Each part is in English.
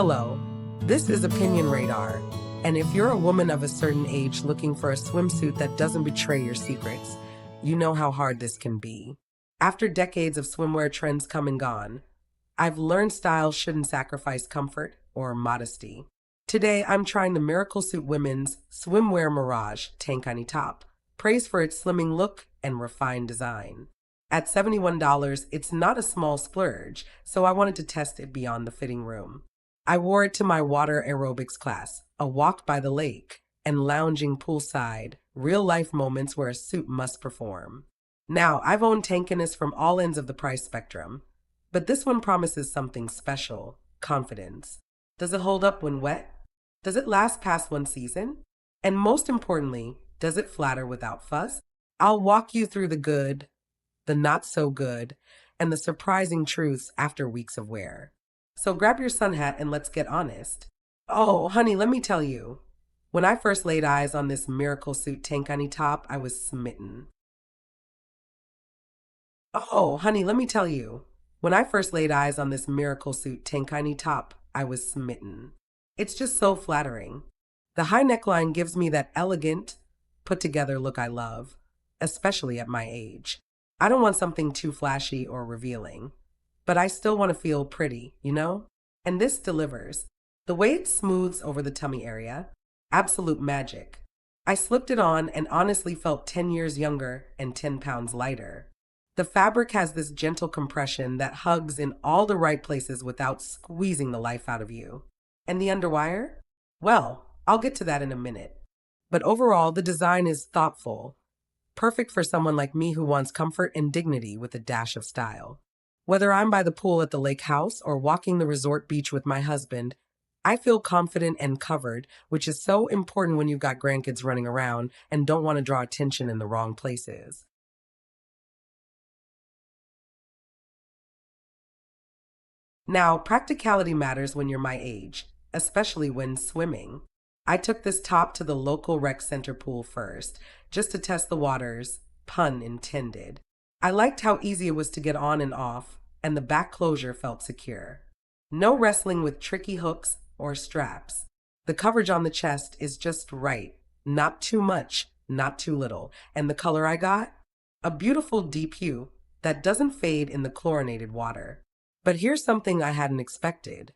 Hello, this is Opinion Radar, and if you're a woman of a certain age looking for a swimsuit that doesn't betray your secrets, you know how hard this can be. After decades of swimwear trends come and gone, I've learned styles shouldn't sacrifice comfort or modesty. Today, I'm trying the Miraclesuit Women's Swimwear Mirage Tankini top, praised for its slimming look and refined design. At $71, it's not a small splurge, so I wanted to test it beyond the fitting room. I wore it to my water aerobics class, a walk by the lake, and lounging poolside, real-life moments where a suit must perform. Now, I've owned Tankinis from all ends of the price spectrum, but this one promises something special: confidence. Does it hold up when wet? Does it last past one season? And most importantly, does it flatter without fuss? I'll walk you through the good, the not so good, and the surprising truths after weeks of wear. So grab your sun hat and let's get honest. Oh, honey, let me tell you. When I first laid eyes on this Miraclesuit Tankini top, I was smitten. Oh, honey, let me tell you. When I first laid eyes on this Miraclesuit Tankini top, I was smitten. It's just so flattering. The high neckline gives me that elegant, put-together look I love, especially at my age. I don't want something too flashy or revealing, but I still want to feel pretty, you know? And this delivers. The way it smooths over the tummy area, absolute magic. I slipped it on and honestly felt 10 years younger and 10 pounds lighter. The fabric has this gentle compression that hugs in all the right places without squeezing the life out of you. And the underwire? Well, I'll get to that in a minute. But overall, the design is thoughtful, perfect for someone like me who wants comfort and dignity with a dash of style. Whether I'm by the pool at the lake house or walking the resort beach with my husband, I feel confident and covered, which is so important when you've got grandkids running around and don't want to draw attention in the wrong places. Now, practicality matters when you're my age, especially when swimming. I took this top to the local rec center pool first, just to test the waters, pun intended. I liked how easy it was to get on and off, and the back closure felt secure. No wrestling with tricky hooks or straps. The coverage on the chest is just right, not too much, not too little. And the color I got? A beautiful deep hue that doesn't fade in the chlorinated water. But here's something I hadn't expected.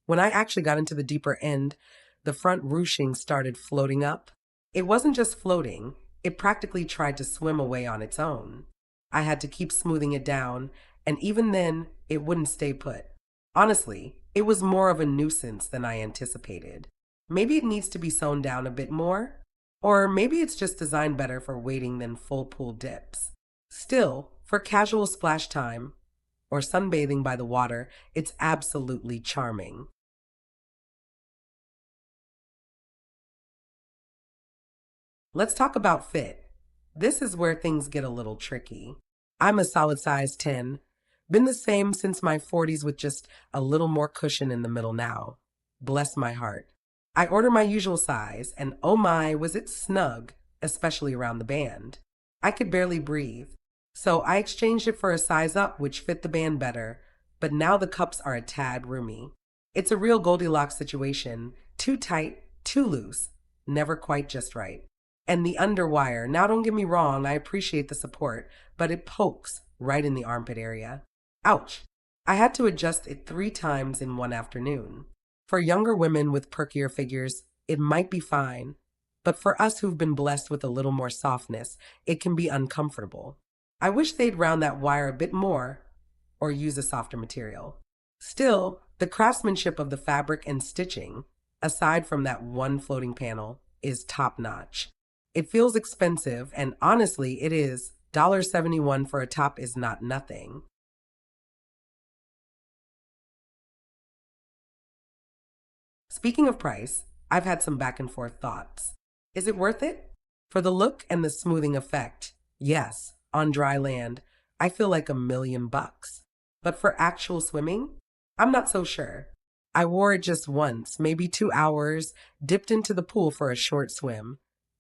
When I actually got into the deeper end, the front ruching started floating up. It wasn't just floating, it practically tried to swim away on its own. I had to keep smoothing it down, and even then, it wouldn't stay put. Honestly, it was more of a nuisance than I anticipated. Maybe it needs to be sewn down a bit more, or maybe it's just designed better for wading than full pool dips. Still, for casual splash time, or sunbathing by the water, it's absolutely charming. Let's talk about fit. This is where things get a little tricky. I'm a solid size 10. Been the same since my 40s with just a little more cushion in the middle now. Bless my heart. I order my usual size, and oh my, was it snug, especially around the band. I could barely breathe. So I exchanged it for a size up, which fit the band better, but now the cups are a tad roomy. It's a real Goldilocks situation, too tight, too loose, never quite just right. And the underwire, now don't get me wrong, I appreciate the support, but it pokes right in the armpit area. Ouch. I had to adjust it 3 times in one afternoon. For younger women with perkier figures, it might be fine, but for us who've been blessed with a little more softness, it can be uncomfortable. I wish they'd round that wire a bit more or use a softer material. Still, the craftsmanship of the fabric and stitching, aside from that one floating panel, is top-notch. It feels expensive, and honestly, it is. $71 for a top is not nothing. Speaking of price, I've had some back and forth thoughts. Is it worth it? For the look and the smoothing effect, yes. On dry land, I feel like $1,000,000. But for actual swimming, I'm not so sure. I wore it just once, maybe 2 hours, dipped into the pool for a short swim,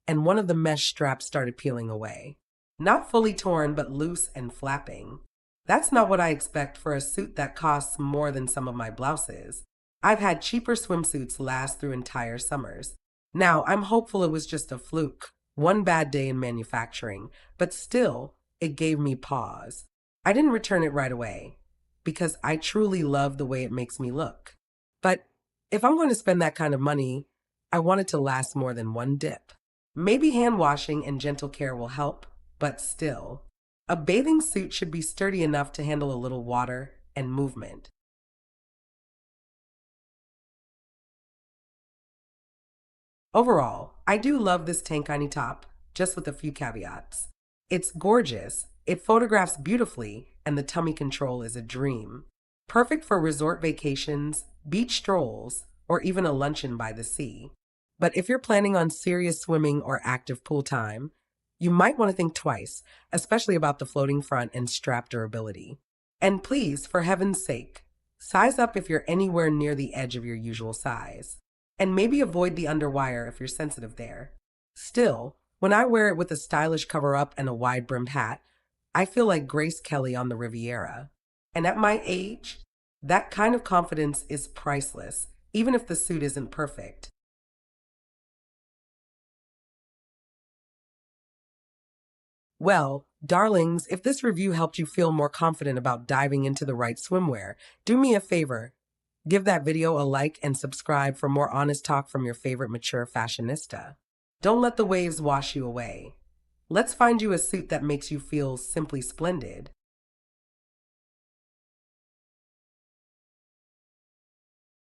and one of the mesh straps started peeling away. Not fully torn, but loose and flapping. That's not what I expect for a suit that costs more than some of my blouses. I've had cheaper swimsuits last through entire summers. Now, I'm hopeful it was just a fluke, one bad day in manufacturing, but still, it gave me pause. I didn't return it right away because I truly love the way it makes me look. But if I'm going to spend that kind of money, I want it to last more than one dip. Maybe hand washing and gentle care will help, but still, a bathing suit should be sturdy enough to handle a little water and movement. Overall, I do love this Tankini top, just with a few caveats. It's gorgeous, it photographs beautifully, and the tummy control is a dream. Perfect for resort vacations, beach strolls, or even a luncheon by the sea. But if you're planning on serious swimming or active pool time, you might want to think twice, especially about the floating front and strap durability. And please, for heaven's sake, size up if you're anywhere near the edge of your usual size. And maybe avoid the underwire if you're sensitive there. Still, when I wear it with a stylish cover up and a wide brimmed hat, I feel like Grace Kelly on the Riviera. And at my age, that kind of confidence is priceless, even if the suit isn't perfect. Well, darlings, if this review helped you feel more confident about diving into the right swimwear, do me a favor. Give that video a like and subscribe for more honest talk from your favorite mature fashionista. Don't let the waves wash you away. Let's find you a suit that makes you feel simply splendid.